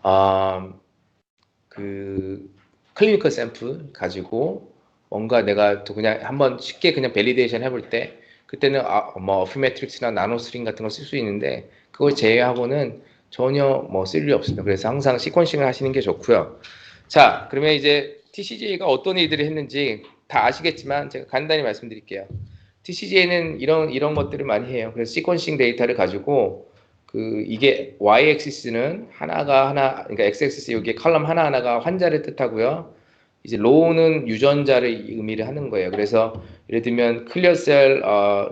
아, 그 클리니컬 샘플 가지고 뭔가 내가 또 그냥 한번 쉽게 그냥 밸리데이션 해볼 때 그때는 뭐 어프메트릭스나 나노스링 같은 걸 쓸 수 있는데 그걸 제외하고는 전혀 뭐 쓸 일이 없습니다. 그래서 항상 시퀀싱을 하시는 게 좋고요. 자, 그러면 이제 TCGA가 어떤 일들을 했는지 다 아시겠지만 제가 간단히 말씀드릴게요. TCGA는 이런 것들을 많이 해요. 그래서 시퀀싱 데이터를 가지고 이게 y-axis는 그러니까 x-axis 여기에 컬럼 하나하나가 환자를 뜻하고요. 이제 low는 유전자를 의미를 하는 거예요. 그래서 예를 들면 클리어셀,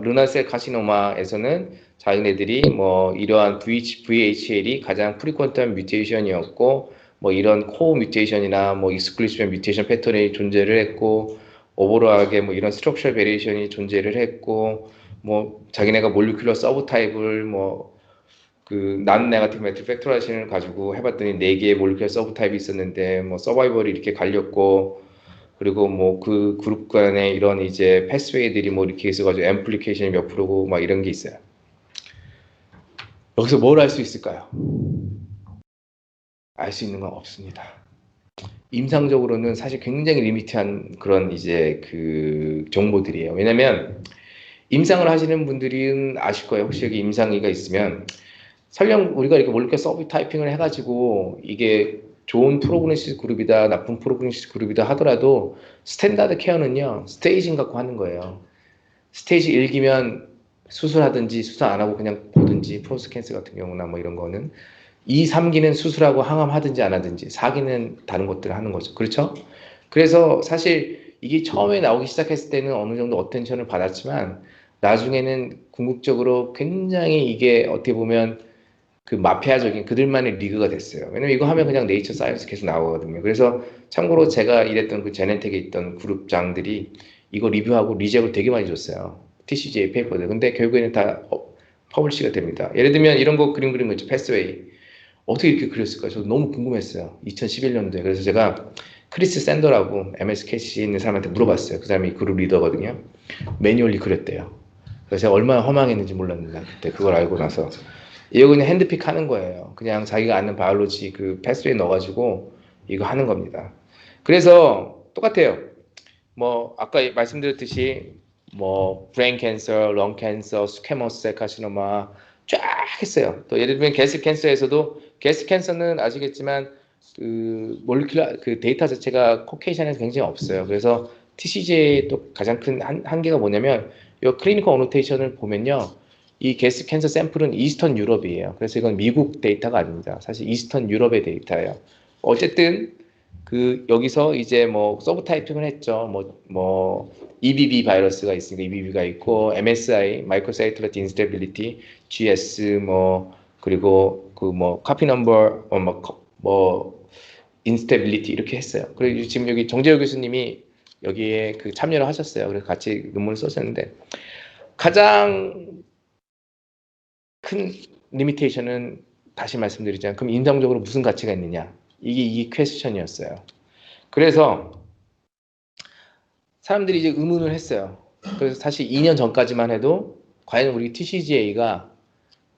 르나셀 카시노마에서는 자기네들이 뭐 이러한 VHL이 가장 프리퀀트한 뮤테이션이었고 뭐 이런 코어 뮤테이션이나 뭐 익스클루시브 뮤테이션 패턴이 존재를 했고 오버롤하게 뭐 이런 스트럭처 베리에이션이 존재를 했고 뭐 자기네가 몰리큘러 서브 타입을 뭐 난 네거티브 매트릭 팩토라이제이션을 가지고 해봤더니 4개의 몰리큘러 서브 타입이 있었는데 뭐 서바이벌이 이렇게 갈렸고 그리고 뭐 그 그룹 간에 이런 이제 패스웨이들이 뭐 이렇게 있어가지고 앰플리케이션이 몇 프로고 막 이런 게 있어요. 여기서 뭘 알 수 있을까요? 알 수 있는 건 없습니다. 임상적으로는 사실 굉장히 리미티한 그런 이제 그 정보들이에요. 왜냐면 임상을 하시는 분들은 아실 거예요. 혹시 여기 임상의가 있으면 설령 우리가 이렇게 몰리큘러 서브 타이핑을 해가지고 이게 좋은 프로그노시스 그룹이다, 나쁜 프로그노시스 그룹이다 하더라도 스탠다드 케어는요, 스테이징 갖고 하는 거예요. 스테이지 1기면 수술하든지 수술 안 하고 그냥 보든지 프로스트 캔서 같은 경우나 뭐 이런 거는 2, 3기는 수술하고 항암하든지 안 하든지 4기는 다른 것들을 하는 거죠. 그렇죠? 그래서 사실 이게 처음에 나오기 시작했을 때는 어느 정도 어텐션을 받았지만 나중에는 궁극적으로 굉장히 이게 어떻게 보면 그 마피아적인 그들만의 리그가 됐어요. 왜냐면 이거 하면 그냥 네이처 사이언스 계속 나오거든요. 그래서 참고로 제가 일했던 그 제넨텍에 있던 그룹장들이 이거 리뷰하고 리젝을 되게 많이 줬어요. TCGA 페이퍼들. 근데 결국에는 다 퍼블리시가 됩니다. 예를 들면 이런 거 그린 거 있죠. 패스웨이. 어떻게 이렇게 그렸을까요? 저도 너무 궁금했어요. 2011년도에. 그래서 제가 크리스 샌더라고 MSKC에 있는 사람한테 물어봤어요. 그 사람이 그룹 리더거든요. 매뉴얼리 그렸대요. 그래서 제가 얼마나 허망했는지 몰랐는데 그때 그걸 알고 나서 이거 그냥 핸드픽 하는 거예요. 그냥 자기가 아는 바이올로지 그 패스웨이 넣어가지고 이거 하는 겁니다. 그래서 똑같아요. 뭐 아까 말씀드렸듯이 뭐 브레인 캔서, 런 캔서, 스퀘머스 셀 카시노마 쫙 했어요. 또 예를 들면 게스트 캔서에서도 게스트 캔서는 아시겠지만 그 몰리큘러 그 데이터 자체가 코케이션에서 굉장히 없어요. 그래서 TCG의 또 가장 큰 한계가 뭐냐면 이 클리니컬 어노테이션을 보면요. 이 게스트 캔서 샘플은 이스턴 유럽이에요. 그래서 이건 미국 데이터가 아닙니다. 사실 이스턴 유럽의 데이터예요. 어쨌든 그 여기서 이제 뭐 서브 타이핑을 했죠. 뭐 EBV 바이러스가 있으니까 EBV가 있고 MSI 마이크로사이클러트 인스테빌리티 GS 뭐 그리고 그 뭐 카피 넘버 뭐 인스테빌리티 이렇게 했어요. 그리고 지금 여기 정재호 교수님이 여기에 그 참여를 하셨어요. 그래서 같이 논문을 썼었는데 가장 큰 리미테이션은 다시 말씀드리자면 그럼 인정적으로 무슨 가치가 있느냐 이게 퀘스천이었어요. 그래서 사람들이 이제 의문을 했어요. 그래서 사실 2년 전까지만 해도 과연 우리 TCGA가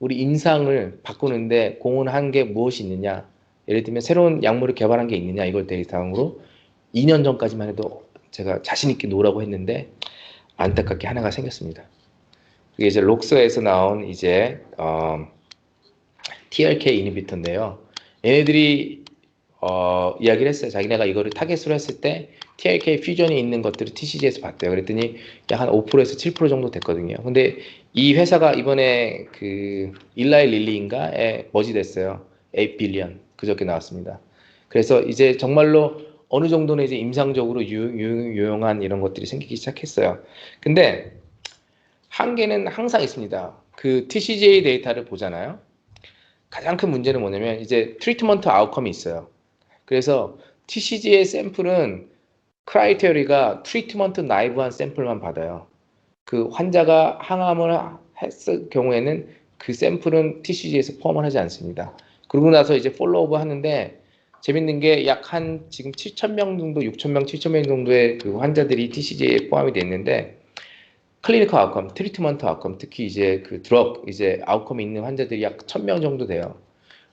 우리 임상을 바꾸는데 공헌한 게 무엇이 있느냐 예를 들면 새로운 약물을 개발한 게 있느냐 이걸 대상으로 2년 전까지만 해도 제가 자신 있게 놓으라고 했는데 안타깝게 하나가 생겼습니다. 그게 이제 록서에서 나온 이제 TRK 이니비터인데요. 얘네들이 이야기를 했어요. 자기네가 이거를 타겟으로 했을 때 TRK 퓨전이 있는 것들을 TCG에서 봤대요. 그랬더니 약 한 5%에서 7% 정도 됐거든요. 근데 이 회사가 이번에 그 일라이 릴리인가에 머지됐어요. 8 빌리언 그저께 나왔습니다. 그래서 이제 정말로 어느 정도는 이제 임상적으로 유용한 이런 것들이 생기기 시작했어요. 근데 한계는 항상 있습니다. 그 TCGA 데이터를 보잖아요. 가장 큰 문제는 뭐냐면 이제 트리트먼트 아웃컴이 있어요. 그래서 TCG의 샘플은 크라이테리가 트리트먼트 나이브한 샘플만 받아요. 그 환자가 항암을 했을 경우에는 그 샘플은 TCG에서 포함을 하지 않습니다. 그러고 나서 이제 follow-up 하는데 재밌는 게 약 한 지금 7,000명 정도, 6,000명, 7,000명 정도의 그 환자들이 TCG에 포함이 돼 있는데 클리니컬 아웃컴, 트리트먼트 아웃컴, 특히 이제 그 드럭 이제 아웃컴이 있는 환자들이 약 1,000명 정도 돼요.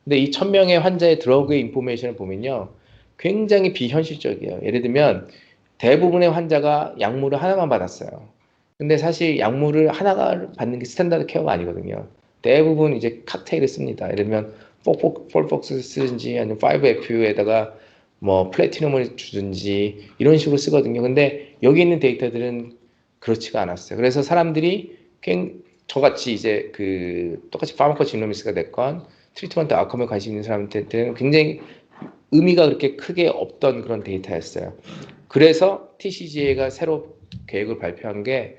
근데 이 1000명의 환자의 드러그의 인포메이션을 보면요. 굉장히 비현실적이에요. 예를 들면 대부분의 환자가 약물을 하나만 받았어요. 근데 사실 약물을 하나가 받는 게 스탠다드 케어가 아니거든요. 대부분 이제 칵테일을 씁니다. 예를 들면 폴폭스 쓰든지 아니면 5FU에다가 뭐 플래티넘을 주든지 이런 식으로 쓰거든요. 근데 여기 있는 데이터들은 그렇지가 않았어요. 그래서 사람들이 저같이 이제 그 똑같이 파마코지노미스가 됐건 트리트먼트 아웃컴에 관심 있는 사람들한테는 굉장히 의미가 그렇게 크게 없던 그런 데이터였어요. 그래서 TCGA가 새로 계획을 발표한 게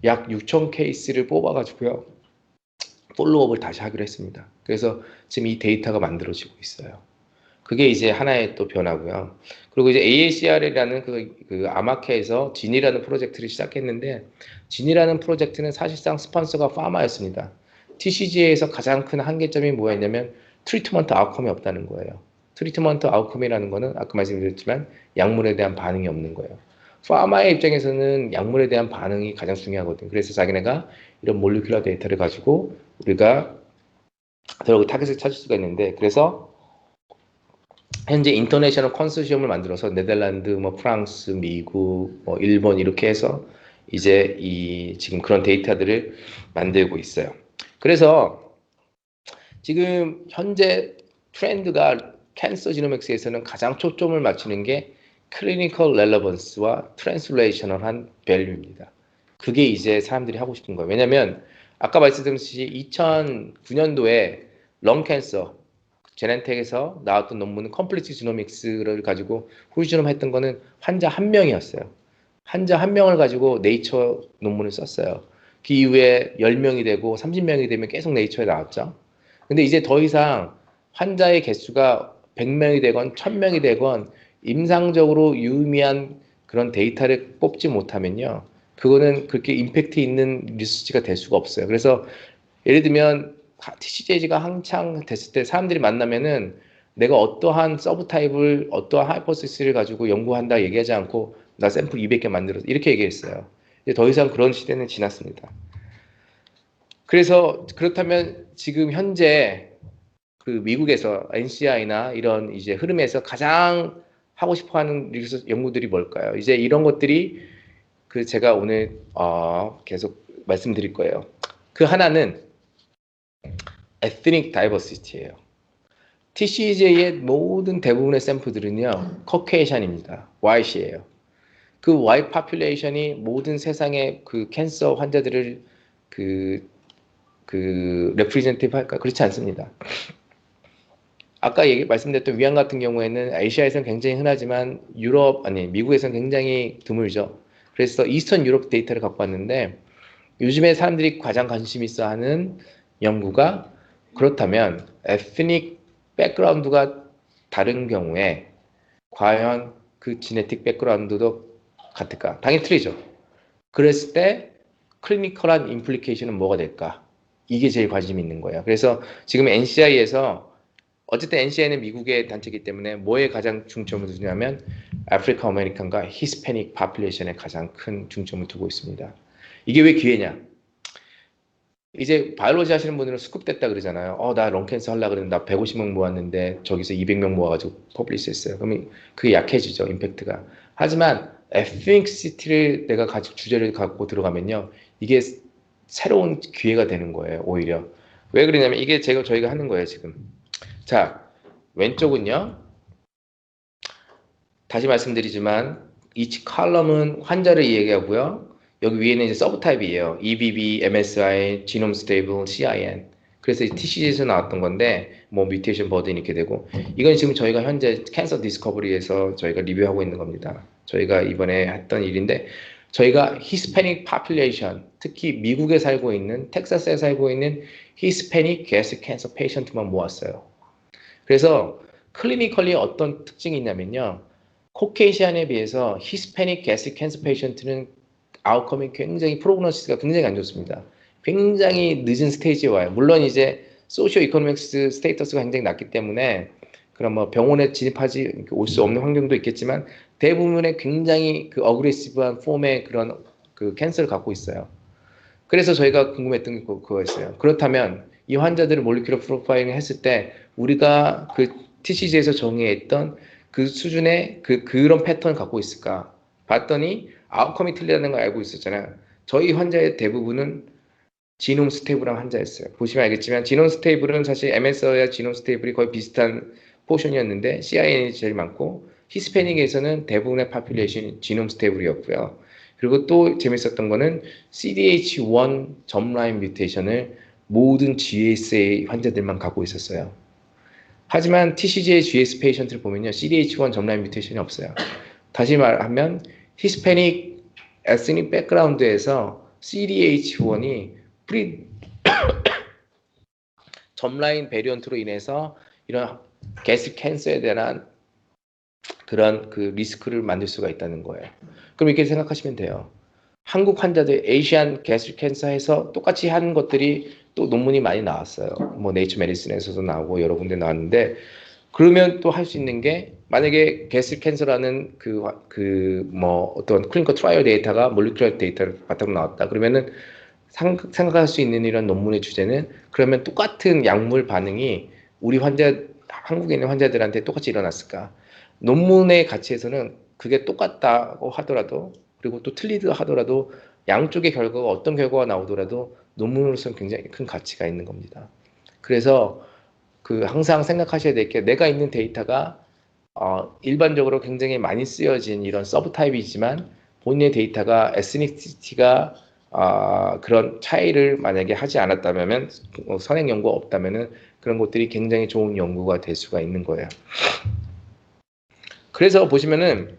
약 6천 케이스를 뽑아가지고요. 폴로업을 다시 하기로 했습니다. 그래서 지금 이 데이터가 만들어지고 있어요. 그게 이제 하나의 또 변화고요. 그리고 이제 AACR이라는 그 아마케에서 진이라는 프로젝트를 시작했는데 진이라는 프로젝트는 사실상 스폰서가 파마였습니다. TCGA에서 가장 큰 한계점이 뭐였냐면 트리트먼트 아웃컴이 없다는 거예요. 트리트먼트 아웃컴이라는 거는 아까 말씀드렸지만 약물에 대한 반응이 없는 거예요. 파마의 입장에서는 약물에 대한 반응이 가장 중요하거든요. 그래서 자기네가 이런 몰리큘러 데이터를 가지고 우리가 더욱 타겟을 찾을 수가 있는데 그래서 현재 인터내셔널 컨소시엄을 만들어서 네덜란드, 뭐 프랑스, 미국, 뭐 일본 이렇게 해서 이제 이 지금 그런 데이터들을 만들고 있어요. 그래서 지금 현재 트렌드가 캔서 지노믹스에서는 가장 초점을 맞추는 게 클리니컬 렐러번스와 트랜슬레이셔널한 밸류입니다. 그게 이제 사람들이 하고 싶은 거예요. 왜냐하면 아까 말씀드렸듯이 2009년도에 렁 캔서 제넨텍에서 나왔던 논문은 컴플리트 지노믹스를 가지고 후지노움 했던 거는 환자 한 명이었어요. 환자 한 명을 가지고 네이처 논문을 썼어요. 그 이후에 10명이 되고 30명이 되면 계속 네이처에 나왔죠. 근데 이제 더 이상 환자의 개수가 100명이 되건 1000명이 되건 임상적으로 유의미한 그런 데이터를 뽑지 못하면요. 그거는 그렇게 임팩트 있는 리서치가 될 수가 없어요. 그래서 예를 들면 TCG가 한창 됐을 때 사람들이 만나면은 내가 어떠한 서브타입을 어떠한 하이포시스를 가지고 연구한다 얘기하지 않고 나 샘플 200개 만들었어 이렇게 얘기했어요. 이제 더 이상 그런 시대는 지났습니다. 그래서 그렇다면 지금 현재 그 미국에서 NCI나 이런 이제 흐름에서 가장 하고 싶어하는 연구들이 뭘까요? 이제 이런 것들이 그 제가 오늘 계속 말씀드릴 거예요. 그 하나는 ethnic diversity예요. TCG의 모든 대부분의 샘플들은요, 커케이션입니다. white이에요. 그 white population이 모든 세상의 그 캔서 환자들을 representative 할까? 그렇지 않습니다. 아까 말씀드렸던 위안 같은 경우에는 아시아에서는 굉장히 흔하지만 미국에서는 굉장히 드물죠. 그래서 이스턴 유럽 데이터를 갖고 왔는데 요즘에 사람들이 가장 관심 있어 하는 연구가 그렇다면 에스닉 백그라운드가 다른 경우에 과연 그 지네틱 백그라운드도 같을까? 당연히 틀리죠. 그랬을 때 클리니컬한 임플리케이션은 뭐가 될까? 이게 제일 관심이 있는 거예요. 그래서 지금 NCI에서 어쨌든 NCI는 미국의 단체이기 때문에 뭐에 가장 중점을 두냐면 아프리카 아메리칸과 히스패닉 파퓰레이션에 가장 큰 중점을 두고 있습니다. 이게 왜 기회냐? 이제 바이올로지 하시는 분들은 스쿱 됐다 그러잖아요. 나 런캔서 하려고 그랬는데 나 150명 모았는데 저기서 200명 모아가지고 퍼블리시 했어요. 그러면 그게 약해지죠, 임팩트가. 하지만 에픽시티를 내가 가지고 주제를 갖고 들어가면요. 이게 새로운 기회가 되는 거예요, 오히려. 왜 그러냐면 이게 저희가 하는 거예요, 지금. 자, 왼쪽은요. 다시 말씀드리지만 이 컬럼은 환자를 얘기하고요. 여기 위에는 이제 서브타입이에요. EBB, MSI, 지놈 스테이블, CIN. 그래서 TCG에서 나왔던 건데 뭐 뮤테이션 버든 이렇게 되고 이건 지금 저희가 현재 캔서 디스커버리에서 저희가 리뷰하고 있는 겁니다. 저희가 이번에 했던 일인데 저희가 히스패닉 파퓰레이션 특히 미국에 살고 있는 텍사스에 살고 있는 히스패닉 게스 캔서 페이션트만 모았어요. 그래서 클리니컬리 어떤 특징이 있냐면요. 코케이시안에 비해서 히스패닉 게스틱 캔서 페이션트는 아웃컴이 굉장히 프로그노시스가 굉장히 안 좋습니다. 굉장히 늦은 스테이지에 와요. 물론 이제 소시오 이코노믹스 스테이터스가 굉장히 낮기 때문에 그럼 뭐 병원에 진입하지 올 수 없는 환경도 있겠지만 대부분의 굉장히 그 어그레시브한 폼의 그런 그 캔서를 갖고 있어요. 그래서 저희가 궁금했던 게 그거였어요. 그렇다면 이 환자들을 몰리큘러 프로파일링 했을 때 우리가 그 TCG에서 정의했던 그 수준의 그런 패턴을 갖고 있을까 봤더니 아웃컴이 틀리다는 걸 알고 있었잖아요. 저희 환자의 대부분은 지놈 스테이블한 환자였어요. 보시면 알겠지만 지놈 스테이블은 사실 MS야 지놈 스테이블이 거의 비슷한 포션이었는데 CIN이 제일 많고 히스패닉에서는 대부분의 파퓰레이션이 지놈 스테이블이었고요. 그리고 또 재밌었던 거는 CDH1 점라인 뮤테이션을 모든 GSA 환자들만 갖고 있었어요. 하지만 TCG의 GS 페이션트를 보면요. CDH1 점라인 뮤테이션이 없어요. 다시 말하면 히스패닉 에스닉 백그라운드에서 CDH1이 프리 점라인 베리언트로 인해서 이런 게스 캔서에 대한 그런 그 리스크를 만들 수가 있다는 거예요. 그럼 이렇게 생각하시면 돼요. 한국 환자들 에이시안 게스 캔서에서 똑같이 하는 것들이 또 논문이 많이 나왔어요. 뭐 네이처 메디슨에서도 나오고 여러 군데 나왔는데 그러면 또 할 수 있는 게 만약에 게스 캔서라는 뭐 어떤 클리니컬 트라이얼 데이터가 몰리큘러 데이터를 바탕으로 나왔다. 그러면은 생각할 수 있는 이런 논문의 주제는 그러면 똑같은 약물 반응이 우리 한국에 있는 환자들한테 똑같이 일어났을까? 논문의 가치에서는 그게 똑같다고 하더라도 그리고 또 틀리다 하더라도 양쪽의 결과가 어떤 결과가 나오더라도 논문으로서는 굉장히 큰 가치가 있는 겁니다. 그래서 항상 생각하셔야 될 게 내가 있는 데이터가 일반적으로 굉장히 많이 쓰여진 이런 서브 타입이지만 본인의 데이터가 에스니시티가 그런 차이를 만약에 하지 않았다면 선행 연구가 없다면은 그런 것들이 굉장히 좋은 연구가 될 수가 있는 거예요. 그래서 보시면은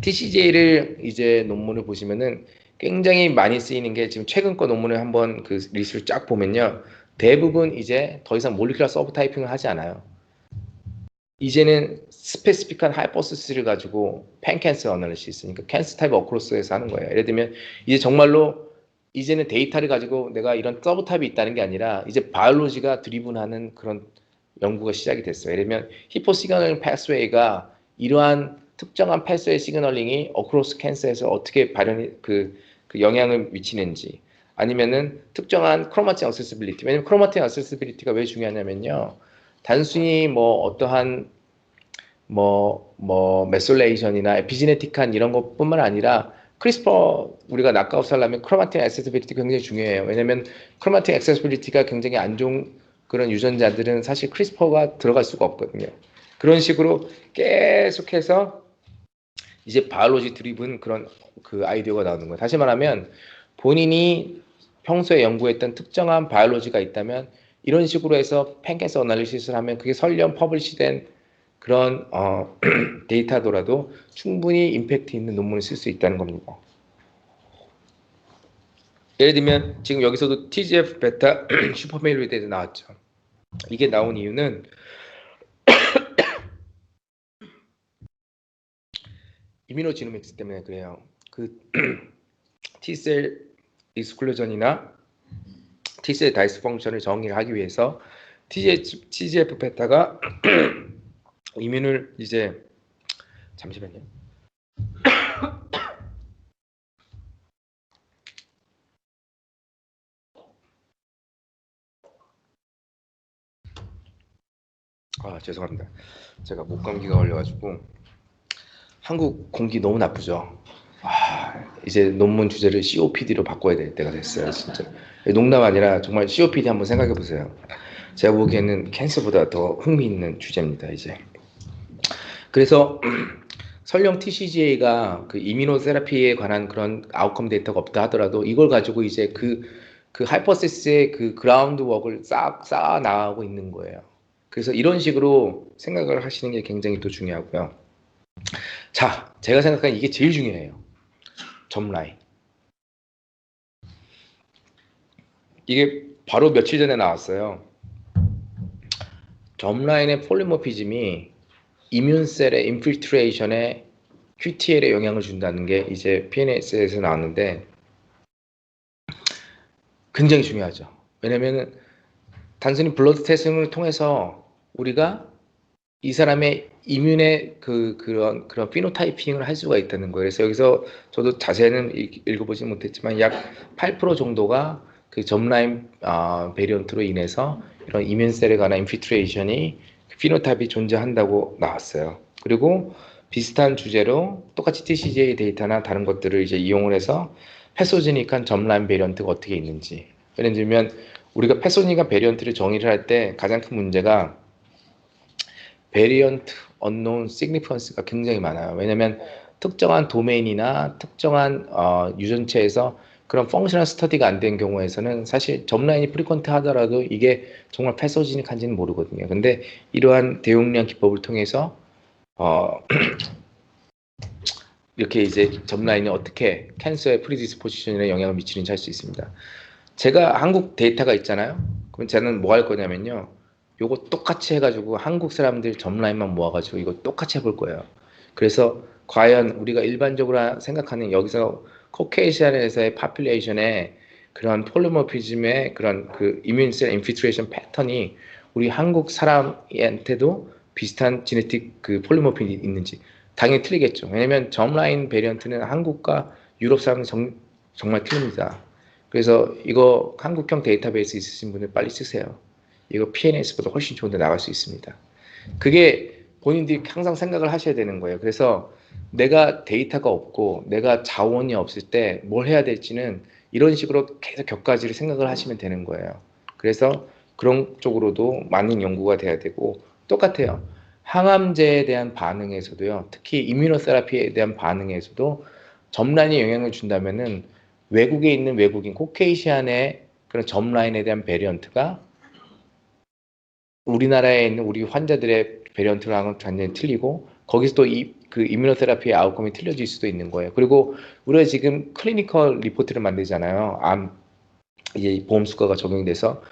TCG를 이제 논문을 보시면은 굉장히 많이 쓰이는 게 지금 최근 거 논문을 한번 그 리스트를 쫙 보면요. 대부분 이제 더 이상 몰리큘러 서브 타이핑을 하지 않아요. 이제는 스페시픽한 하이포시스를 가지고 팬캔서 어널리시스, 그러니까 캔서 타입 어크로스에서 하는 거예요. 예를 들면 이제 정말로 이제는 데이터를 가지고 내가 이런 서브 타입이 있다는 게 아니라 이제 바이올로지가 드리븐하는 그런 연구가 시작이 됐어요. 예를 들면 히포 시그널링 패스웨이가 이러한 특정한 패스웨이 시그널링이 어크로스 캔서에서 어떻게 그 영향을 미치는지 아니면은 특정한 크로마틴 어세시빌리티, 왜냐면 크로마틴 어세시빌리티가 왜 중요하냐면요. 단순히 뭐 어떠한 메솔레이션이나 에피지네틱한 이런 것뿐만 아니라 크리스퍼 우리가 낙아웃 하려면 크로마틴 액세시빌리티 굉장히 중요해요. 왜냐면 크로마틴 액세시빌리티가 굉장히 안 좋은 그런 유전자들은 사실 크리스퍼가 들어갈 수가 없거든요. 그런 식으로 계속해서 이제 바이올로지 드리븐 그런 그 아이디어가 나오는 거예요. 다시 말하면 본인이 평소에 연구했던 특정한 바이올로지가 있다면 이런 식으로 해서 팬캔서 어널리시스를 하면 그게 설령 퍼블리시된 그런 데이터더라도 충분히 임팩트 있는 논문을 쓸 수 있다는 겁니다. 예를 들면 지금 여기서도 TGF 베타 슈퍼메일로에 대해서 나왔죠. 이게 나온 이유는 이뮤노지노믹스 때문에 그래요. 그 T셀 익스클루전이나 T셀 다이스펑션을 정의하기 위해서 TGF 베타가 이뮨을 이제 잠시만요. 죄송합니다. 제가 목감기가 걸려가지고 한국 공기 너무 나쁘죠. 이제 논문 주제를 COPD로 바꿔야 될 때가 됐어요. 진짜 농담 아니라 정말 COPD 한번 생각해 보세요. 제가 보기에는 캔서보다 더 흥미있는 주제입니다. 이제 그래서 설령 TCGA가 그 이뮤노세라피에 관한 그런 아웃컴 데이터가 없다 하더라도 이걸 가지고 이제 그 하이퍼시스의 그 그라운드 워크를 쌓아 나가고 있는 거예요. 그래서 이런 식으로 생각을 하시는 게 굉장히 또 중요하고요. 자, 제가 생각하는 이게 제일 중요해요. 점라인. 이게 바로 며칠 전에 나왔어요. 점라인의 폴리모피즘이 이뮨셀의 인필트레이션에 QTL에 영향을 준다는 게 이제 PNAS에서 나왔는데 굉장히 중요하죠. 왜냐면은 단순히 블러드 테스팅을 통해서 우리가 이 사람의 이뮨의 그런 피노타이핑을 할 수가 있다는 거예요. 그래서 여기서 저도 자세히는 읽어보지 못했지만 약 8% 정도가 그 점라인 베리언트로 인해서 이런 이면셀에 관한 인피트레이션이 피노타입이 존재한다고 나왔어요. 그리고 비슷한 주제로 똑같이 TCGA 데이터나 다른 것들을 이제 이용을 해서 패소지닉한 점라인 베리언트가 어떻게 있는지. 예를 들면 우리가 패소니까 베리언트를 정의를 할 때 가장 큰 문제가 베리언트 언노운 시그니펀스가 굉장히 많아요. 왜냐하면 특정한 도메인이나 특정한 유전체에서 그런 펑셔널 스터디가 안 된 경우에서는 사실 점라인이 프리퀀트 하더라도 이게 정말 패소지닉한지는 모르거든요. 근데 이러한 대용량 기법을 통해서 이렇게 이제 점라인이 어떻게 캔서의 프리디스포지션에 영향을 미치는지 할 수 있습니다. 제가 한국 데이터가 있잖아요. 그럼 저는 뭐 할 거냐면요. 요거 똑같이 해가지고 한국 사람들 점라인만 모아가지고 이거 똑같이 해볼 거예요. 그래서 과연 우리가 일반적으로 생각하는 여기서 코케이시안에서의 파퓰레이션의 그런 폴리모피즘의 그런 그 이뮤인셀 인피트레이션 패턴이 우리 한국 사람한테도 비슷한 지네틱 그 폴리모피즘이 있는지 당연히 틀리겠죠. 왜냐면 점라인 베리언트는 한국과 유럽 사람은 정말 틀립니다. 그래서 이거 한국형 데이터베이스 있으신 분들 빨리 쓰세요. 이거 PNS보다 훨씬 좋은데 나갈 수 있습니다. 그게 본인들이 항상 생각을 하셔야 되는 거예요. 그래서 내가 데이터가 없고 내가 자원이 없을 때 뭘 해야 될지는 이런 식으로 계속 격가지를 생각을 하시면 되는 거예요. 그래서 그런 쪽으로도 많은 연구가 돼야 되고 똑같아요. 항암제에 대한 반응에서도요. 특히 이뮤노세라피에 대한 반응에서도 점란이 영향을 준다면은 외국에 있는 외국인 코케이시안의 그런 점라인에 대한 베리언트가 우리나라에 있는 우리 환자들의 베리언트랑은 완전히 틀리고 거기서 또 그 이뮤노테라피의 아웃컴이 틀려질 수도 있는 거예요. 그리고 우리가 지금 클리니컬 리포트를 만들잖아요. 암 이제 보험 수가가 적용이 돼서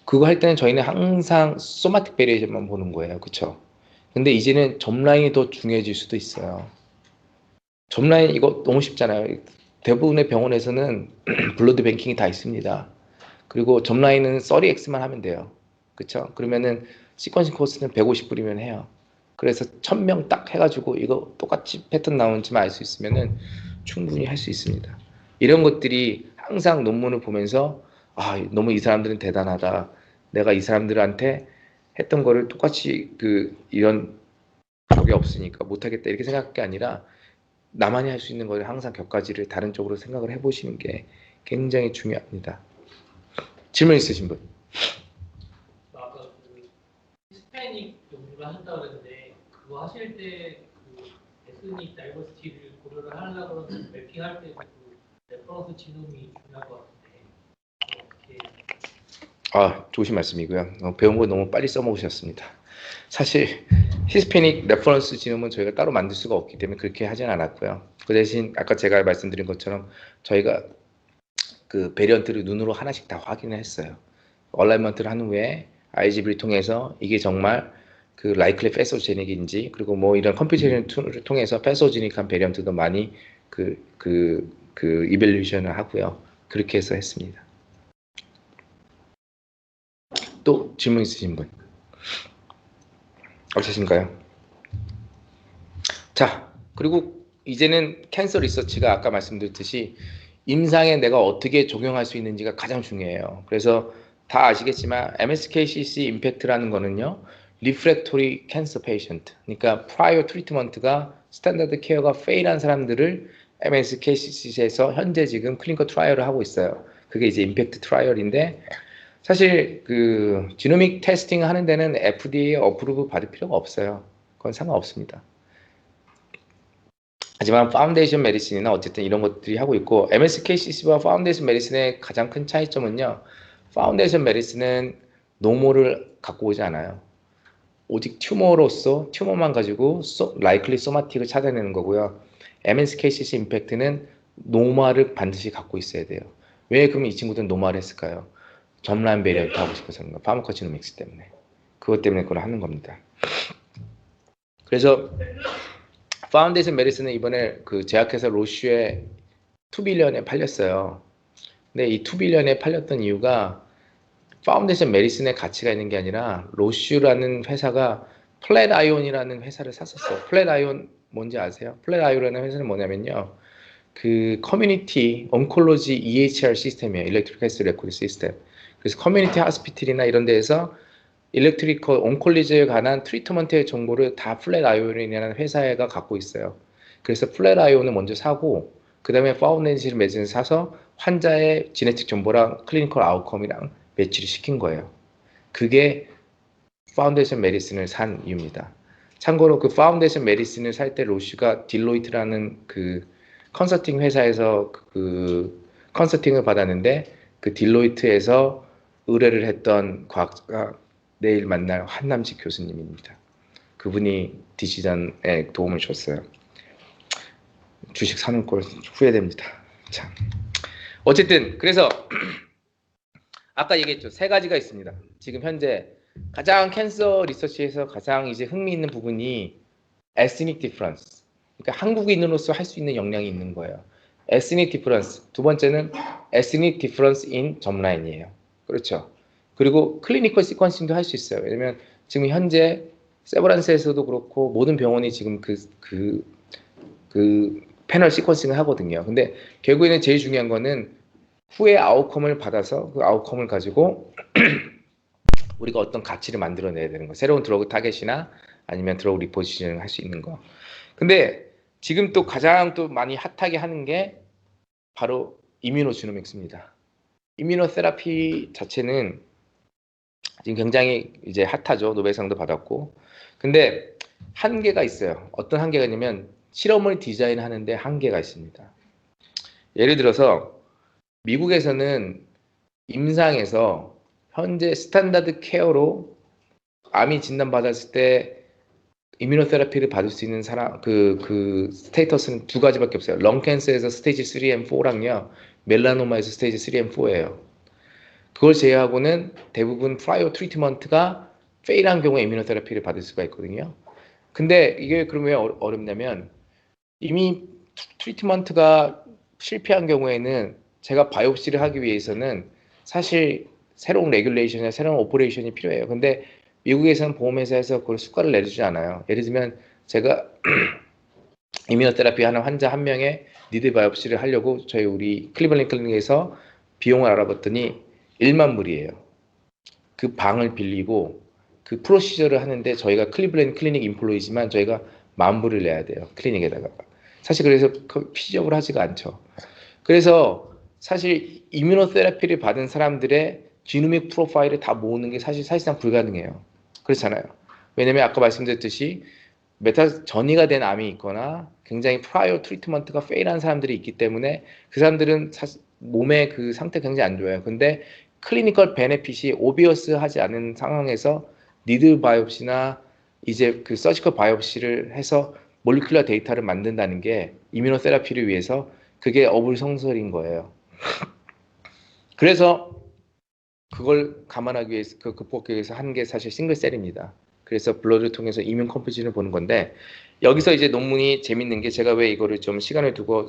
그거 할 때는 저희는 항상 소마틱 베리에이션만 보는 거예요. 그렇죠? 근데 이제는 점라인이 더 중요해질 수도 있어요. 점라인 이거 너무 쉽잖아요. 대부분의 병원에서는 블러드 뱅킹이 다 있습니다. 그리고 점라인은 30X만 하면 돼요. 그쵸? 그러면은 시퀀싱 코스트는 150불이면 해요. 그래서 1000명 딱 해가지고 이거 똑같이 패턴 나오는지만 알 수 있으면은 충분히 할 수 있습니다. 이런 것들이 항상 논문을 보면서 너무 이 사람들은 대단하다. 내가 이 사람들한테 했던 거를 똑같이 이런 적이 없으니까 못하겠다 이렇게 생각할 게 아니라 나만이 할 수 있는 거를 항상 격가지를 다른 쪽으로 생각을 해보시는 게 굉장히 중요합니다. 질문 있으신 분? 아까 히스패닉 연구를 하셨다고 그랬는데 그거 하실 때그 에스닉 다이버시티를 고려를 하려고 그러면 맵핑할 때도 레퍼런스 지놈이 중요할 것 같은데 어떻게 좋으신 말씀이고요. 배운 거 너무 빨리 써먹으셨습니다. 사실 히스패닉 레퍼런스 지놈은 저희가 따로 만들 수가 없기 때문에 그렇게 하진 않았고요. 그 대신 아까 제가 말씀드린 것처럼 저희가 그 베리언트를 눈으로 하나씩 다 확인을 했어요. 얼라이먼트를 한 후에 IGB를 통해서 이게 정말 그 라이클리 패소제닉인지 그리고 뭐 이런 컴퓨테이션 툴을 통해서 패소제닉한 베리언트도 많이 이벨루이션을 하고요. 그렇게 해서 했습니다. 또 질문 있으신 분? 없으신가요? 자, 그리고 이제는 캔서 리서치가 아까 말씀드렸듯이 임상에 내가 어떻게 적용할 수 있는지가 가장 중요해요. 그래서 다 아시겠지만 MSKCC 임팩트라는 거는요. 리프렉토리 캔서 페이션트. 그러니까 프라이어 트리트먼트가 스탠다드 케어가 페일한 사람들을 MSKCC에서 현재 지금 클리니컬 트라이얼을 하고 있어요. 그게 이제 임팩트 트라이얼인데 사실 그 지노믹 테스팅 하는 데는 FDA 어프로브 받을 필요가 없어요. 그건 상관없습니다. 하지만 파운데이션 메디슨이나 어쨌든 이런 것들이 하고 있고 MSKCC와 파운데이션 메디슨의 가장 큰 차이점은요. 파운데이션 메디슨은 노모를 갖고 오지 않아요. 오직 튜머로서 튜머만 가지고 라이클리 소마틱을 찾아내는 거고요. MSKCC 임팩트는 노마를 반드시 갖고 있어야 돼요. 왜 그럼 이 친구들은 노마를 했을까요? 점라인 베리언트 하고 싶어서 그런 거. 파머코지노믹스 때문에. 그것 때문에 그걸 하는 겁니다. 그래서 파운데이션 메디슨은 이번에 그 제약회사 로슈에 2빌리언에 팔렸어요. 근데 이 2빌리언에 팔렸던 이유가 파운데이션 메디슨의 가치가 있는 게 아니라 로슈라는 회사가 플랫아이온이라는 회사를 샀었어요. 플랫아이온 뭔지 아세요? 플랫아이온이라는 회사는 뭐냐면요. 그 커뮤니티 온콜로지 EHR 시스템이에요. 일렉트릭 헬스 레코드 시스템. 그래서 커뮤니티 하스피탈이나 이런 데에서 일렉트리컬 온콜리지에 관한 트리트먼트의 정보를 다 플랫아이온이라는 회사가 갖고 있어요. 그래서 플랫아이온을 먼저 사고 그 다음에 파운데이션 메디슨을 사서 환자의 지네틱 정보랑 클리니컬 아웃컴이랑 매치를 시킨 거예요. 그게 파운데이션 메디슨을 산 이유입니다. 참고로 그 파운데이션 메디슨을 살 때 로시가 딜로이트라는 그 컨설팅 회사에서 그 컨설팅을 받았는데 그 딜로이트에서 의뢰를 했던 과학자가 내일 만날 한남식 교수님입니다. 그분이 디시전에 도움을 줬어요. 주식 사는 걸 후회됩니다. 참. 어쨌든 그래서 아까 얘기했죠. 세 가지가 있습니다. 지금 현재 가장 캔서 리서치에서 가장 이제 흥미있는 부분이 ethnic difference. 그러니까 한국인으로서 할 수 있는 역량이 있는 거예요. ethnic difference. 두 번째는 ethnic difference in 점라인이에요. 그렇죠. 그리고 클리니컬 시퀀싱도 할 수 있어요. 왜냐면 지금 현재 세브란스에서도 그렇고 모든 병원이 지금 그 패널 시퀀싱을 하거든요. 근데 결국에는 제일 중요한 거는 후에 아웃컴을 받아서 그 아웃컴을 가지고 우리가 어떤 가치를 만들어내야 되는 거. 새로운 드러그 타겟이나 아니면 드러그 리포지션을 할 수 있는 거. 근데 지금 또 가장 또 많이 핫하게 하는 게 바로 이뮤노지노믹스입니다. 이뮤노테라피 자체는 지금 굉장히 이제 핫하죠. 노벨상도 받았고. 근데 한계가 있어요. 어떤 한계가 있냐면 실험을 디자인하는데 한계가 있습니다. 예를 들어서 미국에서는 임상에서 현재 스탠다드 케어로 암이 진단받았을 때 이뮤노테라피를 받을 수 있는 사람 그 스테이터스는 두 가지밖에 없어요. 렁캔서에서 스테이지 3&4랑요. 멜라노마에서 스테이지 3&4예요. 그걸 제외하고는 대부분 프라이어 트리트먼트가 페일한 경우에 이뮤노테라피를 받을 수가 있거든요. 근데 이게 그러면 왜 어렵냐면 이미 트리트먼트가 실패한 경우에는 제가 바이옵시를 하기 위해서는 사실 새로운 레귤레이션이나 새로운 오퍼레이션이 필요해요. 근데 미국에서는 보험회사에서 그걸 수가를 내주지 않아요. 예를 들면 제가 이뮤노테라피 하는 환자 한 명의 니드 바이옵시를 하려고 저희 우리 클리블랜드 클리닉에서 비용을 알아봤더니 1만 불이에요. 그 방을 빌리고 그 프로시저를 하는데 저희가 클리블랜드 클리닉 인플로이지만 저희가 10,000불을 내야 돼요. 클리닉에다가. 사실 그래서 피지업을 하지가 않죠. 그래서 사실 이뮤노테라피를 받은 사람들의 지노믹 프로파일을 다 모으는 게 사실상 불가능해요. 그렇잖아요. 왜냐면 아까 말씀드렸듯이 전이가 된 암이 있거나 굉장히 프라이어 트리트먼트가 페일한 사람들이 있기 때문에 그 사람들은 사실 몸의 그 상태 굉장히 안 좋아요. 근데 클리니컬 베네핏이 오비어스 하지 않은 상황에서 니드 바이옵시나 이제 그 서지컬 바이옵시를 해서 몰리큘러 데이터를 만든다는 게 이뮤노테라피를 위해서 그게 어불성설인 거예요. 그래서 그걸 감안하기 위해서 극복하기 위해서 한 게 사실 싱글셀입니다. 그래서 블러드를 통해서 이뮨 컴포지션을 보는 건데 여기서 이제 논문이 재밌는 게 제가 왜 이거를 좀 시간을 두고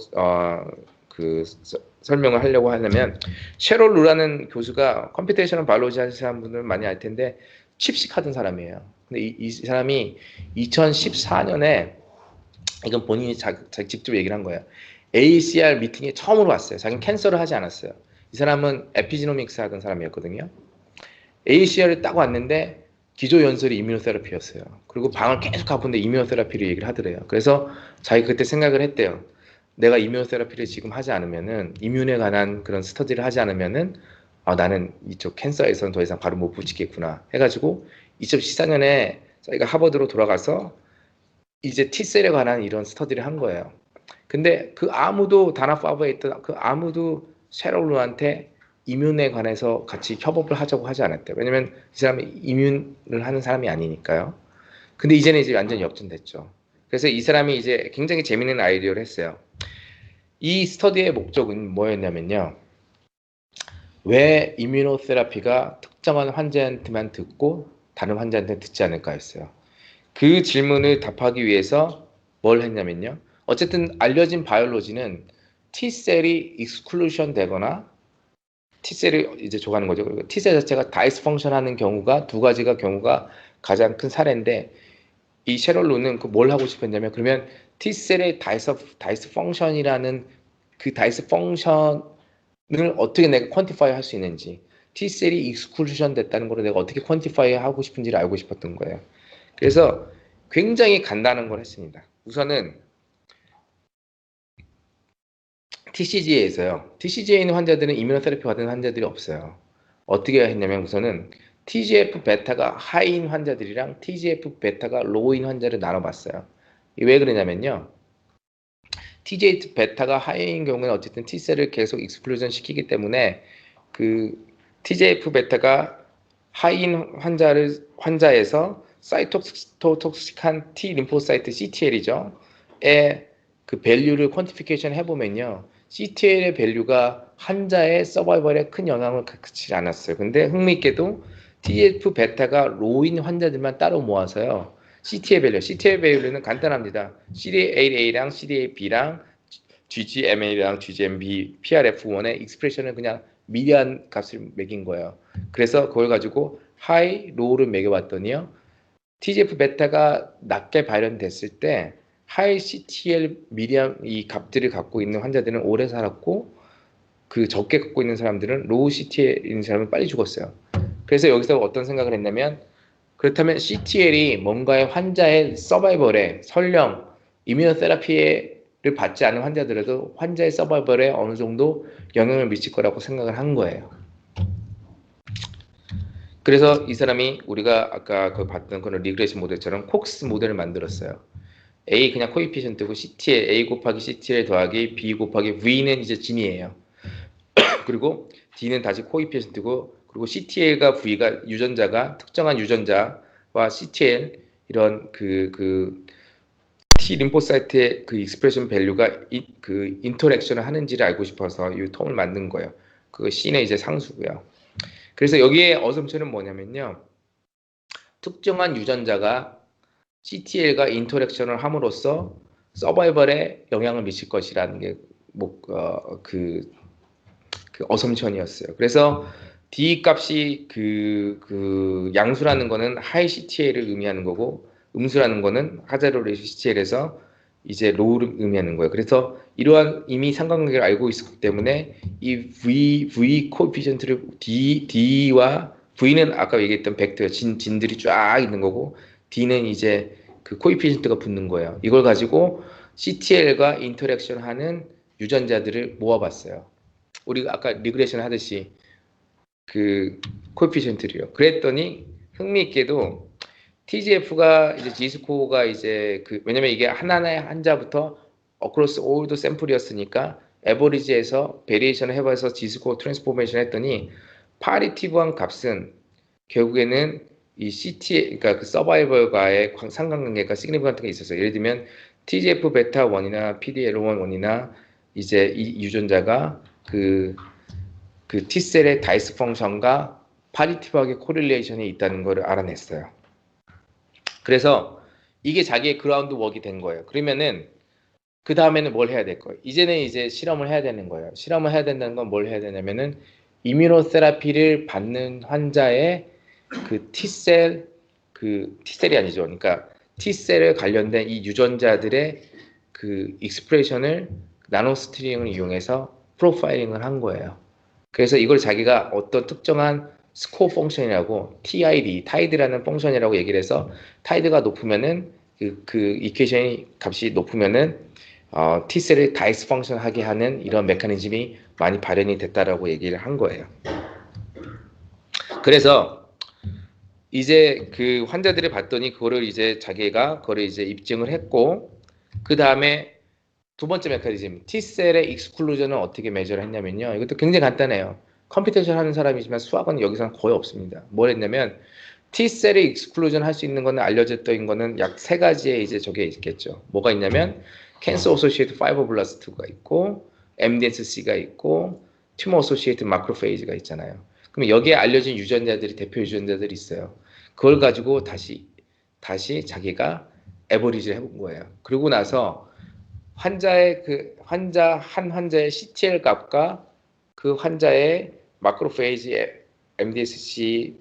설명을 하려고 하냐면 셰롤 루라는 교수가 컴퓨테이셔널 바이올로지 하시는 분들 많이 알 텐데 칩식 하던 사람이에요. 근데 이 사람이 2014년에 이건 본인이 직접 얘기를 한 거예요. ACR 미팅에 처음으로 왔어요. 자기는 캔서를 하지 않았어요. 이 사람은 에피지노믹스 하던 사람이었거든요. ACR을 딱 왔는데 기조 연설이 이뮤노테라피였어요. 그리고 방을 계속 가본데 이뮤노테라피를 얘기를 하더래요. 그래서 자기 그때 생각을 했대요. 내가 이뮤노테라피를 지금 하지 않으면은 이뮨에 관한 그런 스터디를 하지 않으면은 나는 이쪽 캔서에서는 더 이상 바로 못 붙이겠구나 해가지고 2014년에 자기가 하버드로 돌아가서 이제 T셀에 관한 이런 스터디를 한 거예요. 근데 그 아무도 다나파브에 있던 그 아무도 셰롤루한테 이뮨에 관해서 같이 협업을 하자고 하지 않았대요. 왜냐면 이 사람이 이뮨을 하는 사람이 아니니까요. 근데 이제는 이제 완전히 역전됐죠. 그래서 이 사람이 이제 굉장히 재밌는 아이디어를 했어요. 이 스터디의 목적은 뭐였냐면요. 왜 이뮤노테라피가 특정한 환자한테만 듣고 다른 환자한테는 듣지 않을까 했어요. 그 질문을 답하기 위해서 뭘 했냐면요. 어쨌든 알려진 바이올로지는 T셀이 익스클루션 되거나 T셀을 이제 줘가는 거죠. 그리고 T셀 자체가 다이스 펑션 하는 경우가 두 가지가 경우가 가장 큰 사례인데 이 셰럴루는 뭘 하고 싶었냐면 그러면 T셀의 다이스 펑션이라는 그 다이스 펑션을 어떻게 내가 퀀티파이 할 수 있는지, T셀이 익스클루전 됐다는 걸 내가 어떻게 퀀티파이 하고 싶은지를 알고 싶었던 거예요. 그래서 굉장히 간단한 걸 했습니다. 우선은 TCGA에서요. TCGA에 있는 환자들은 이뮤노테라피 받은 환자들이 없어요. 어떻게 했냐면 우선은 TGF 베타가 하이인 환자들이랑 TGF 베타가 로우인 환자를 나눠봤어요. 왜 그러냐면요. TGF 베타가 하이인 경우는 어쨌든 T셀을 계속 익스클루전 시키기 때문에 그 TGF 베타가 하이인 환자에서 사이토톡식한 T 림포사이트 CTL이죠. 그 밸류를 퀀티피케이션 해보면요. CTL의 밸류가 환자의 서바이벌에 큰 영향을 갖지 않았어요. 근데 흥미있게도 TGF 베타가 로인 환자들만 따로 모아서요. CTL 밸류는 간단합니다. CDA-A랑 CDA-B랑 GGMA랑 GGMB, PRF1의 익스프레션을 그냥 미리한 값을 매긴 거예요. 그래서 그걸 가지고 하이, 로우를 매겨봤더니요. TGF 베타가 낮게 발현됐을 때 하이 CTL 미리암 이 값들을 갖고 있는 환자들은 오래 살았고 그 적게 갖고 있는 사람들은 로우 CTL인 사람은 빨리 죽었어요. 그래서 여기서 어떤 생각을 했냐면 그렇다면 CTL이 뭔가의 환자의 서바이벌에 설령 이뮤노테라피를 받지 않은 환자들에도 환자의 서바이벌에 어느 정도 영향을 미칠 거라고 생각을 한 거예요. 그래서 이 사람이 우리가 아까 그 봤던 그런 리그레션 모델처럼 콕스 모델을 만들었어요. A 그냥 코이피션트고 CTL A 곱하기 CTL 더하기 B 곱하기 V는 이제 진이에요. 그리고 D는 다시 코이피션트고 그리고 CTL과 V가 유전자가 특정한 유전자와 CTL 이런 그 T 림포사이트의 그 익스프레션 밸류가 그 인터랙션을 하는지를 알고 싶어서 이 텀을 만든 거예요. 그 C는 이제 상수고요. 그래서 여기에 어셈션은 뭐냐면요. 특정한 유전자가 CTL과 인터랙션을 함으로써 서바이벌에 영향을 미칠 것이라는 게 그 어셈션이었어요. 그래서 D 값이 그 양수라는 거는 하이 CTL을 의미하는 거고 음수라는 거는 하자로 레이쇼 CTL에서 이제 로우를 의미하는 거예요. 그래서 이러한 이미 상관관계를 알고 있었기 때문에 이 V 코에피션트를 D와 V는 아까 얘기했던 벡터 진들이 쫙 있는 거고 D는 이제 그 코에피션트가 붙는 거예요. 이걸 가지고 CTL과 인터랙션 하는 유전자들을 모아봤어요. 우리가 아까 리그레션 하듯이 그 코에피션트를요. 그랬더니 흥미있게도 TGF가 이제 G스코어가 이제 왜냐면 이게 하나의 환자부터 어크로스 올드 샘플이었으니까 에버리지에서 베리에이션을 해봐서 G스코어 트랜스포메이션 했더니 파리티브한 값은 결국에는 이 CT 그러니까 그 서바이벌과의 상관관계가 시그니피컨트가 있었어요. 예를 들면 TGF 베타 1이나 PDL1 1이나 이제 이 유전자가 그 T셀의 다이스 펑션과 파리티브하게 코릴레이션이 있다는 것을 알아냈어요. 그래서 이게 자기의 그라운드 웍이 된 거예요. 그러면은 그 다음에는 뭘 해야 될 거예요? 이제는 이제 실험을 해야 되는 거예요. 실험을 해야 된다는 건 뭘 해야 되냐면은 이뮤노세라피를 받는 환자의 그 T셀이 아니죠. 그러니까 T셀에 관련된 이 유전자들의 그 익스프레션을 나노스트링을 이용해서 프로파일링을 한 거예요. 그래서 이걸 자기가 어떤 특정한 스코어 펑션이라고 tide라는 펑션이라고 얘기를 해서 tide가 높으면은 그 이퀘이션의 값이 높으면은 T셀을 다이스 펑션 하게 하는 이런 메커니즘이 많이 발현이 됐다라고 얘기를 한 거예요. 그래서 이제 그 환자들을 봤더니 그거를 이제 자기가 그거를 이제 입증을 했고 그 다음에 두 번째 메커니즘 T셀의 익스클루전은 어떻게 매저를 했냐면요. 이것도 굉장히 간단해요. 컴퓨테이션 하는 사람이지만 수학은 여기서는 거의 없습니다. 뭘 했냐면 T셀의 익스클루전 할 수 있는 거는 알려졌던 거는 약 세 가지의 이제 저게 있겠죠. 뭐가 있냐면 캔서 오소시에이트 파이브블라스트가 있고 MDSC가 있고 튜머 오소시에이트 마크로페이지가 있잖아요. 그럼 여기에 알려진 유전자들이 대표 유전자들이 있어요. 그걸 가지고 다시 자기가 에버리지를 해본 거예요. 그러고 나서 환자의 한 환자의 CTL 값과 그 환자의 마크로페이지 MDSC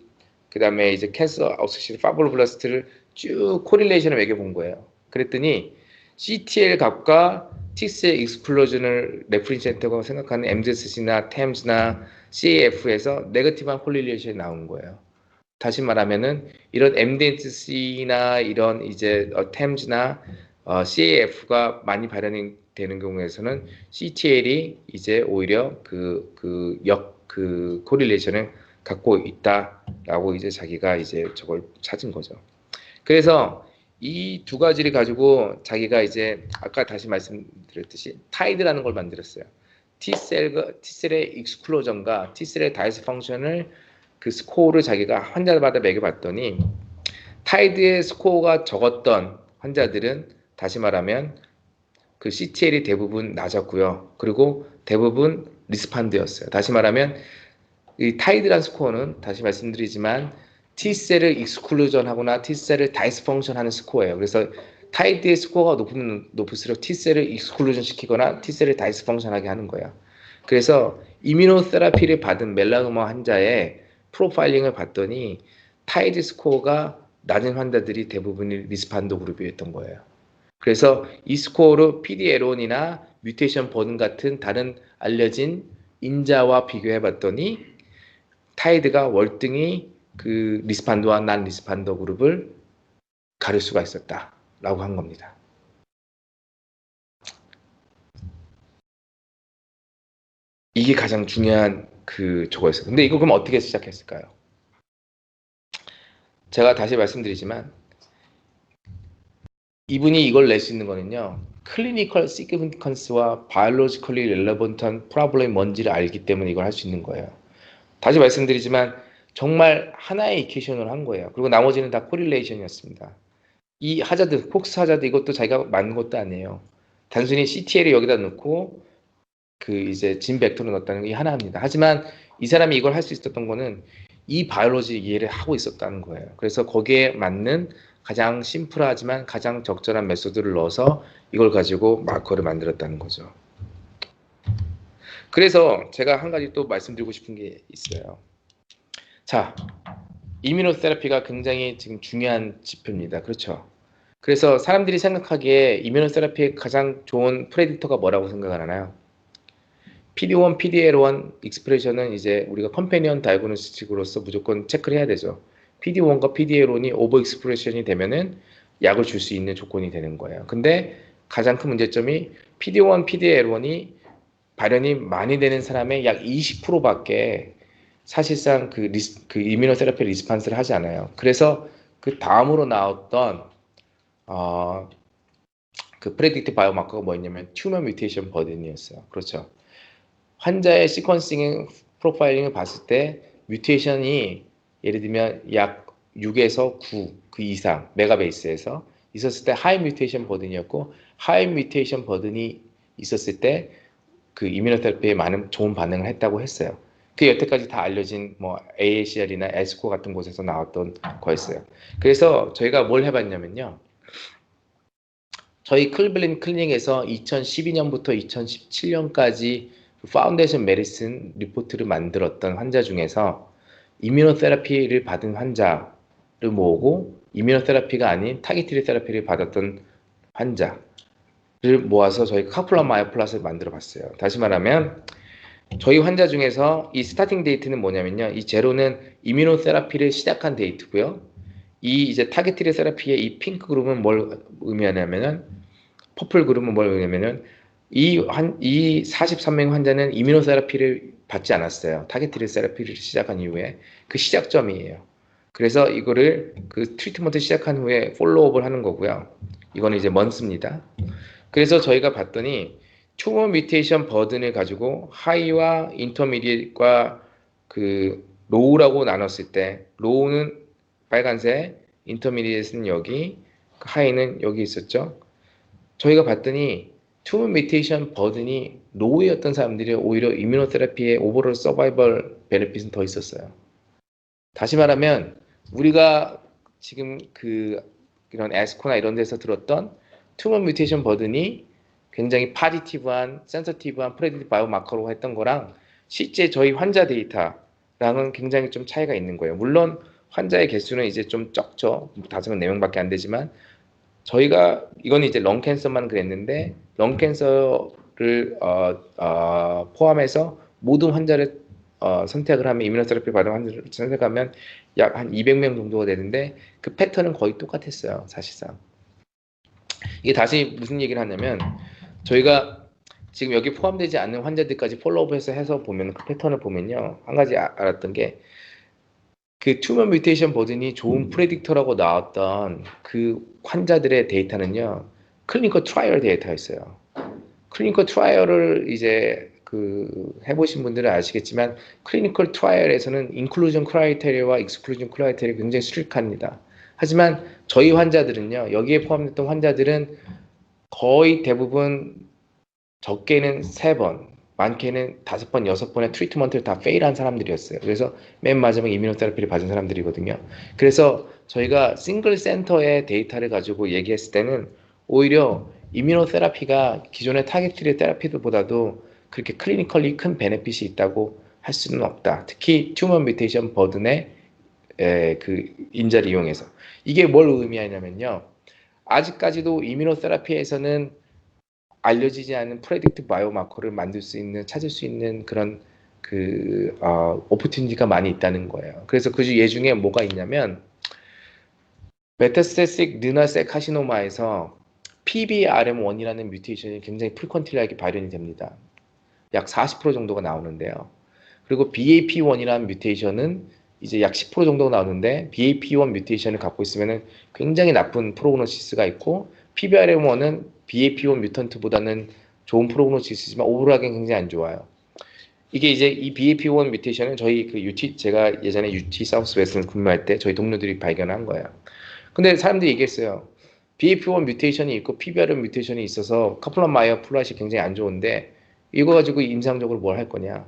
그다음에 이제 캔서 오소시에이티드 파이브로블라스트를 쭉 코릴레이션을 매겨 본 거예요. 그랬더니 CTL 값과 T셀 익스클루전을 레퍼런스 센터가 생각하는 MZC나 TEMS나 CAF에서 네거티브한 콜릴레이션이 나온 거예요. 다시 말하면은 이런 MZC나 이런 이제 TEMS나 CAF가 많이 발현이 되는 경우에서는 CTL이 이제 오히려 그 코릴레이션을 갖고 있다라고 이제 자기가 이제 저걸 찾은 거죠. 그래서 이 두 가지를 가지고 자기가 이제 아까 다시 말씀드렸듯이 타이드라는 걸 만들었어요. T셀의 익스클로전과 T셀의 다이스 펑션을 그 스코어를 자기가 환자마다 매겨봤더니 타이드의 스코어가 적었던 환자들은 다시 말하면 그 CTL이 대부분 낮았고요. 그리고 대부분 리스판드였어요. 다시 말하면 이 타이드란 스코어는 다시 말씀드리지만 T셀을 익스클루전하거나 T셀을 다이스펑션하는 스코어예요. 그래서 타이드의 스코어가 높을수록 T셀을 익스클루전 시키거나 T셀을 다이스펑션하게 하는 거예요. 그래서 이뮤노테라피를 받은 멜라노마 환자의 프로파일링을 봤더니 타이드 스코어가 낮은 환자들이 대부분이 리스판도 그룹이었던 거예요. 그래서 이 스코어로 PD-L1이나 뮤테이션 버든 같은 다른 알려진 인자와 비교해 봤더니 타이드가 월등히 그 리스판더와 난 리스판더 그룹을 가릴 수가 있었다라고 한 겁니다. 이게 가장 중요한 그 저거였어요. 근데 이거 그럼 어떻게 시작했을까요? 제가 다시 말씀드리지만 이분이 이걸 낼 수 있는 거는요. 클리니컬 시그니컨스와 바이올로지컬리 렐러번트한 프로블럼이 뭔지를 알기 때문에 이걸 할 수 있는 거예요. 다시 말씀드리지만 정말 하나의 이퀘이션을 한 거예요. 그리고 나머지는 다 코릴레이션이었습니다. 이 하자드, 폭스 하자드 이것도 자기가 만든 것도 아니에요. 단순히 CTL을 여기다 넣고 그 이제 진 벡터를 넣었다는 게 하나입니다. 하지만 이 사람이 이걸 할 수 있었던 거는 이 바이올로지 이해를 하고 있었다는 거예요. 그래서 거기에 맞는 가장 심플하지만 가장 적절한 메소드를 넣어서 이걸 가지고 마커를 만들었다는 거죠. 그래서 제가 한 가지 또 말씀드리고 싶은 게 있어요. 자, 이뮤노테라피가 굉장히 지금 중요한 지표입니다. 그렇죠? 그래서 사람들이 생각하기에 이뮤노테라피의 가장 좋은 프레디터가 뭐라고 생각을 하나요? PD-1, PD-L1 익스프레션은 이제 우리가 컴패니언 다이그노스틱으로서 무조건 체크를 해야 되죠. PD-1과 PD-L1이 오버 익스프레션이 되면은 약을 줄 수 있는 조건이 되는 거예요. 근데 가장 큰 문제점이 PD-1, PD-L1이 발현이 많이 되는 사람의 약 20%밖에 사실상 그 이뮤노테라피 리스판스를 하지 않아요. 그래서 그 다음으로 나왔던 그 프레딕트 바이오마커가 뭐였냐면 튜머 뮤테이션 버든이었어요. 그렇죠. 환자의 시퀀싱 프로파일링을 봤을 때 뮤테이션이 예를 들면 약 6에서 9 그 이상 메가베이스에서 있었을 때 하이 뮤테이션 버든이었고 하이 뮤테이션 버든이 있었을 때 그 이뮤노테라피에 많은 좋은 반응을 했다고 했어요. 그 여태까지 다 알려진 뭐 AACR이나 에스코 같은 곳에서 나왔던 거였어요. 그래서 저희가 뭘 해봤냐면요. 저희 클리블랜드 클리닉에서 2012년부터 2017년까지 파운데이션 메디슨 리포트를 만들었던 환자 중에서 이뮤노테라피를 받은 환자를 모으고 이뮤노테라피가 아닌 타겟티드 테라피를 받았던 환자를 모아서 저희 카플라 마이오플랫을 만들어 봤어요. 다시 말하면 저희 환자 중에서 이 스타팅 데이트는 뭐냐면요. 이 제로는 이뮤노테라피를 시작한 데이트고요. 이 이제 타겟티드 테라피의 이 핑크 그룹은 뭘 의미하냐면은 퍼플 그룹은 뭘 의미하냐면은 이 43명 환자는 이뮤노테라피를 받지 않았어요. 타겟티드 테라피를 시작한 이후에 그 시작점이에요. 그래서 이거를 그 트리트먼트 시작한 후에 follow-up을 하는 거고요. 이거는 이제 먼스입니다. 그래서 저희가 봤더니 튜머 뮤테이션 버든을 가지고 하이와 인터미디엇과 그 로우라고 나눴을 때 로우는 빨간색, 인터미디엇은 여기, 하이는 여기 있었죠. 저희가 봤더니 튜머 뮤테이션 버든이 로우였던 사람들이 오히려 이뮤노테라피의 오버롤 서바이벌 베네핏은 더 있었어요. 다시 말하면 우리가 지금 이런 에스코나 이런 데서 들었던 튜머 뮤테이션 버든이 굉장히 파지티브한, 센서티브한 프레딕트 바이오마커로 했던 거랑 실제 저희 환자 데이터랑은 굉장히 좀 차이가 있는 거예요. 물론 환자의 개수는 이제 좀 적죠. 5명, 4명밖에 안 되지만 저희가 이건 이제 런 캔서만 그랬는데 런 캔서를 포함해서 모든 환자를 선택을 하면 이뮤노테라피 받은 환자를 선택하면 약 한 200명 정도가 되는데 그 패턴은 거의 똑같았어요, 사실상. 이게 다시 무슨 얘기를 하냐면 저희가 지금 여기 포함되지 않는 환자들까지 폴로업해서 해서 보면 그 패턴을 보면요, 한 가지 알았던 게 그 튜머 뮤테이션 버든이 좋은 프레딕터라고 나왔던 그 환자들의 데이터는요, 클리니컬 트라이얼 데이터였어요. 클리니컬 트라이얼을 이제 그 해보신 분들은 아시겠지만 클리니컬 트라이얼에서는 인클루전 크라이테리아와 익스클루전 크라이테리아 굉장히 스트릭합니다. 하지만 저희 환자들은요, 여기에 포함됐던 환자들은 거의 대부분 적게는 3번, 많게는 5번, 6번의 트리트먼트를 다 페일한 사람들이었어요. 그래서 맨 마지막에 이뮤노테라피를 받은 사람들이거든요. 그래서 저희가 싱글 센터의 데이터를 가지고 얘기했을 때는 오히려 이뮤노테라피가 기존의 타겟티드 테라피들보다도 그렇게 클리니컬리 큰 베네핏이 있다고 할 수는 없다. 특히 튜머 뮤테이션 버든의 그 인자를 이용해서. 이게 뭘 의미하냐면요, 아직까지도 이뮤노테라피에서는 알려지지 않은 프레딕트 바이오마커를 만들 수 있는, 찾을 수 있는 그런 오퍼튜니티가 많이 있다는 거예요. 그래서 그 예 중에 뭐가 있냐면 메타스테틱 르나셀 카시노마에서 PBRM1이라는 뮤테이션이 굉장히 프리퀀틸하게 발현이 됩니다. 약 40% 정도가 나오는데요. 그리고 BAP1이라는 뮤테이션은 이제 약 10% 정도가 나오는데 BAP1 뮤테이션을 갖고 있으면 굉장히 나쁜 프로그노시스가 있고 PBRM1은 BAP1 뮤턴트보다는 좋은 프로그노시스지만 오버롤하게 굉장히 안 좋아요. 이게 이제 이 BAP1 뮤테이션은 저희 그 제가 예전에 UT 사우스 웨스턴 근무할 때 저희 동료들이 발견한 거예요. 근데 사람들이 얘기했어요. BAP1 뮤테이션이 있고 PBRM 뮤테이션이 있어서 카플란 마이어 플랫이 굉장히 안 좋은데 이거 가지고 임상적으로 뭘 할 거냐.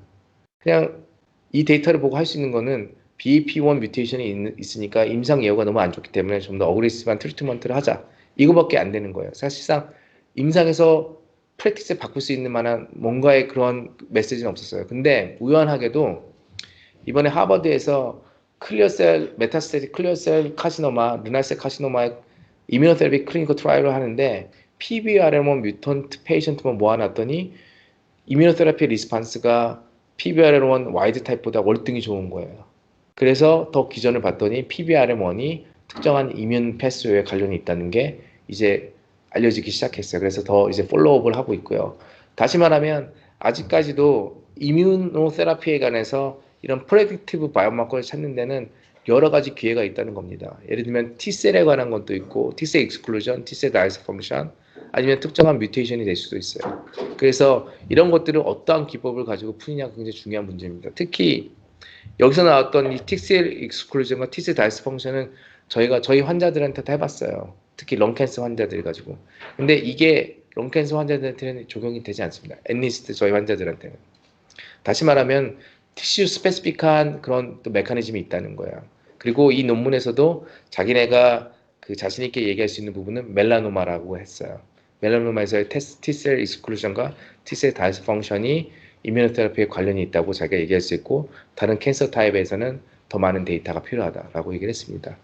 그냥 이 데이터를 보고 할 수 있는 거는 BAP1 뮤테이션이 있으니까 임상 예후가 너무 안 좋기 때문에 좀 더 어그레시브한 트리트먼트를 하자. 이거밖에 안 되는 거예요. 사실상 임상에서 프랙티스를 바꿀 수 있는 만한 뭔가의 그런 메시지는 없었어요. 근데 우연하게도 이번에 하버드에서 클리어셀, 메타스테틱 클리어셀 카시노마, 르날셀 카시노마의 이뮤노테라피 클리니컬 트라이얼을 하는데 PBRM1 뮤턴트 페이션트만 모아놨더니 이뮤노테라피 리스판스가 PBRM1 와이드 타입보다 월등히 좋은 거예요. 그래서 더 기전을 봤더니 PBRM1이 특정한 이뮨 패스웨이에 관련이 있다는 게 이제 알려지기 시작했어요. 그래서 더 이제 follow-up을 하고 있고요. 다시 말하면 아직까지도 이뮤노테라피에 관해서 이런 프레딕티브 바이오마커를 찾는 데는 여러 가지 기회가 있다는 겁니다. 예를 들면 T셀에 관한 것도 있고 T셀 익스클루전, T셀 다이스 펑션, 아니면 특정한 뮤테이션이 될 수도 있어요. 그래서 이런 것들을 어떠한 기법을 가지고 푸느냐가 굉장히 중요한 문제입니다. 특히 여기서 나왔던 이 T셀 익스클루전과 T셀 다이스 펑션은 저희가 저희 환자들한테 다 해봤어요. 특히 런캔서 환자들 가지고. 근데 이게 런캔서 환자들한테는 적용이 되지 않습니다. 앳리스트 저희 환자들한테는. 다시 말하면 티슈 스페시픽한 그런 또 메커니즘이 있다는 거예요. 그리고 이 논문에서도 자기네가 그 자신 있게 얘기할 수 있는 부분은 멜라노마라고 했어요. 멜라노마에서의 T셀 익스클루전과 T셀 다이스 펑션이 이뮤노테라피에 관련이 있다고 자기가 얘기할 수 있고 다른 캔서 타입에서는 더 많은 데이터가 필요하다라고 얘기를 했습니다.